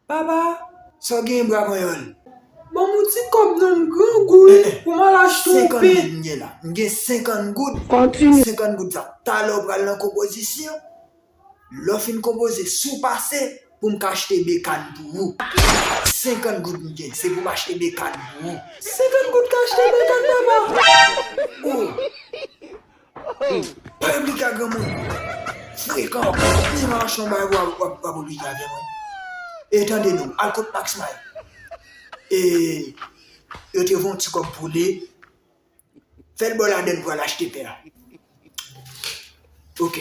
Papa, So gen bra koyol. bon mon petit cop dans grand goût pour mal acheter 50 pain. goud mwen la. Mwen gen 50 goud. Continue. 50 goud sa. Ta lò pral nan kompozisyon. Lò fin kompose sou pase pou mka achete bekan pou vous. 50 goud mwen gen. Se pou m'achete bekan pou vous. 50 gouttes acheter bécan papa. Oh. Pa yon blik a gen moun. Fréquent. Ni man chan bay wap oblige a gen moun. Et tande nou, al kote Max Mile. Et yo te von ti kop pou li. Fè l bol an den pou al achete pe la. Ok.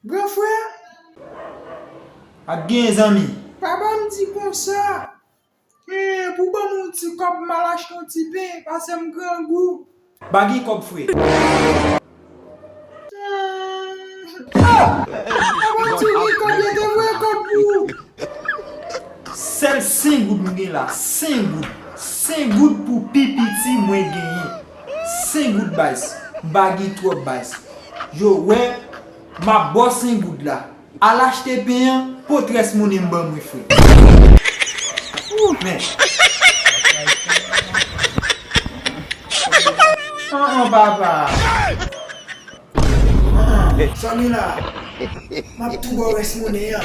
Grand frère, A gen zami. papa me dit comme ça. Pour pas mon petit cop mal acheter un petit pain parce que me grand goût. Bagi kop fwe. Papa tu dis combien de vrai cop pour? Sel 5 goud mwen gen la. 5 goud. 5 goud pou pipiti mwen genye. 5 goud bays. Bagi trop bays. Yo, ouais, ma boss 5 goud la. Al achete payan, potres moun mba mwen fwe. Men. Papa. Sami la. Map tou bo res moun e ya.